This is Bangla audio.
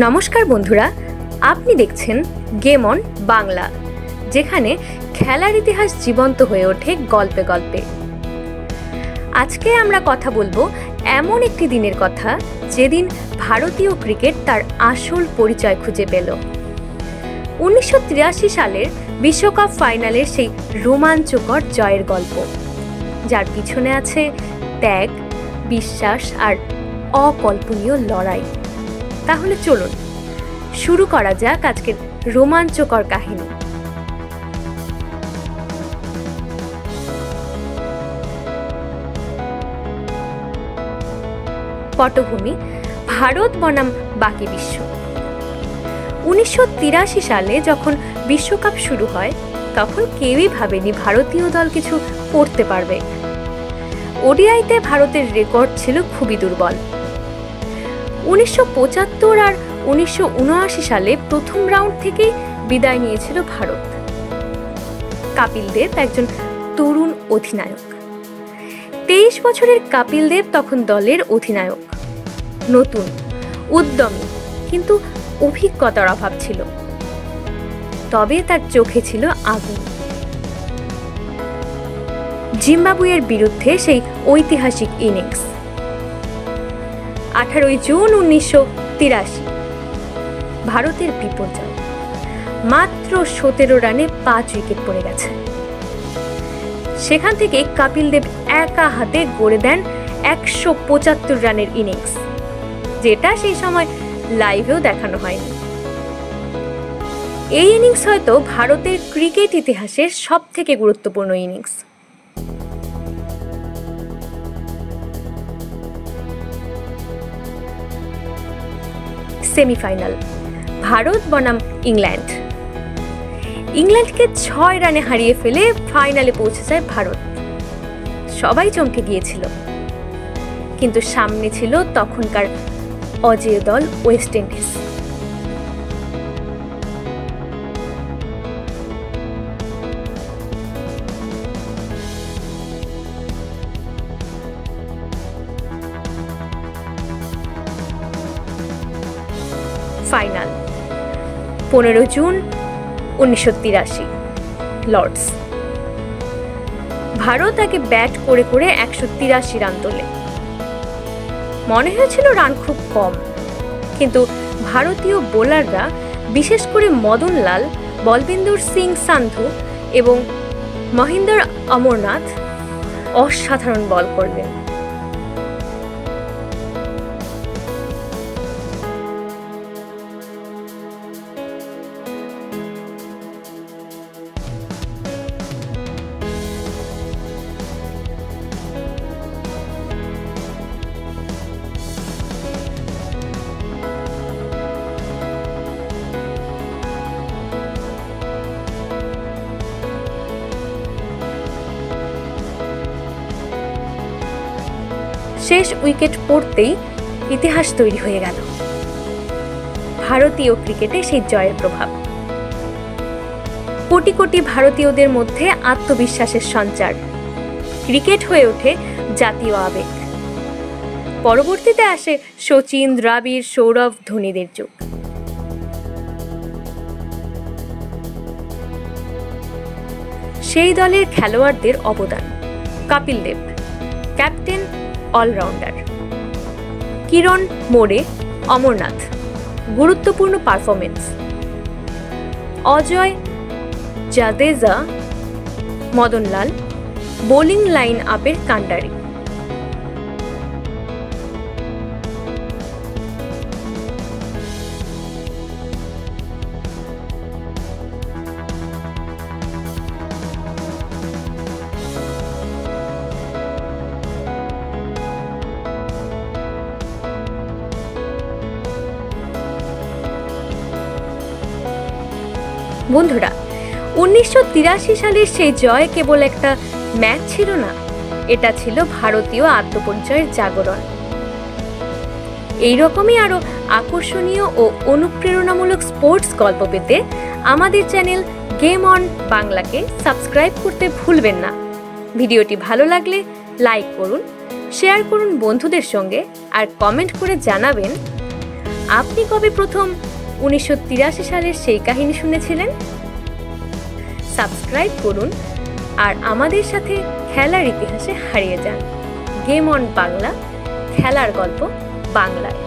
নমস্কার বন্ধুরা, আপনি দেখছেন গেম অন বাংলা, যেখানে খেলার ইতিহাস জীবন্ত হয়ে ওঠে গল্পে গল্পে। আজকে আমরা কথা বলবো এমন একটি দিনের কথা, যেদিন ভারতীয় ক্রিকেট তার আসল পরিচয় খুঁজে পেল। 1983 সালের বিশ্বকাপ ফাইনালের সেই রোমাঞ্চকর জয়ের গল্প, যার পিছনে আছে ত্যাগ, বিশ্বাস আর অকল্পনীয় লড়াই। তাহলে চলুন শুরু করা যাক আজকের রোমাঞ্চকর কাহিনী। পটভূমি ভারত বনাম বাকি বিশ্ব। 1983 সালে যখন বিশ্বকাপ শুরু হয়, তখন কেউই ভাবেনি ভারতীয় দল কিছু করতে পারবে। ওডিআইতে ভারতের রেকর্ড ছিল খুবই দুর্বল। 1975 আর 1979 সালে প্রথম রাউন্ড থেকেই বিদায় নিয়েছিল ভারত। কপিল দেব একজন তরুণ অধিনায়ক। 23 বছরের কপিল দেব তখন দলের অধিনায়ক। নতুন, উদ্যমী, কিন্তু অভিজ্ঞতার অভাব ছিল। তবে তার চোখে ছিল আগুন। জিম্বাবুয়ের বিরুদ্ধে সেই ঐতিহাসিক ইনিংস। 18 জুন 1983 ভারতের বিপর্যয়। মাত্র 17 রানে 5 উইকেট পড়ে গেছে। সেখান থেকে কপিল দেব একা হাতে গড়ে দেন 175 রানের ইনিংস, যেটা সেই সময় লাইভেও দেখানো হয়নি। এই ইনিংস হয়তো ভারতের ক্রিকেট ইতিহাসের সবথেকে গুরুত্বপূর্ণ ইনিংস। সেমিফাইনাল ভারত বনাম ইংল্যান্ড। ইংল্যান্ডকে 6 রানে হারিয়ে ফেলে ফাইনালে পৌঁছে যায় ভারত। সবাই চমকে গিয়েছিল, কিন্তু সামনে ছিল তখনকার অজেয় দল West Indies. Final 15 June 1983 Lord's. Bharat আগে ব্যাট করে করে 183 রান তোলে। মনে হয়েছিল রান খুব কম, কিন্তু ভারতীয় বোলাররা, বিশেষ করে মদন লাল, বলবিন্দর সিং সান্ধু এবং মহিন্দর অমরনাথ অসাধারণ বল করলেন। শেষ উইকেট পড়তেই ইতিহাস তৈরি হয়ে গেল। ভারতীয় ক্রিকেটে সেই জয়ের প্রভাব। কোটি কোটি ভারতীয়দের মধ্যে আত্মবিশ্বাসের সঞ্চার। ক্রিকেট হয়ে ওঠে জাতীয় আবেগ। পরবর্তীতে আসে শচীন, দ্রাবিড়, সৌরভ, ধোনিদের যুগ। সেই দলের খেলোয়াড়দের অবদান। Kapil Dev captain, allrounder. কিরণ, মোরে, অমরনাথ গুরুত্বপূর্ণ performance. Ajay, Jadeja, Madanlal bowling line আপের কাণ্ডারি। বন্ধুরা, 1983 সালের সেই জয় কেবল একটা ম্যাচ ছিল না, এটা ছিল ভারতীয় আত্মপরিচয়ের জাগরণ। এইরকমই আরো আকর্ষণীয় ও অনুপ্রেরণামূলক স্পোর্টস গল্প পেতে আমাদের চ্যানেল গেম অন বাংলাকে সাবস্ক্রাইব করতে ভুলবেন না। ভিডিওটি ভালো লাগলে লাইক করুন, শেয়ার করুন বন্ধুদের সঙ্গে, আর কমেন্ট করে জানাবেন আপনি কবে প্রথম 1983 সালের সেই কাহিনী শুনেছিলেন? সাবস্ক্রাইব করুন আর আমাদের সাথে খেলার ইতিহাসে হারিয়ে যান। গেম অন বাংলা, খেলার গল্প বাংলায়।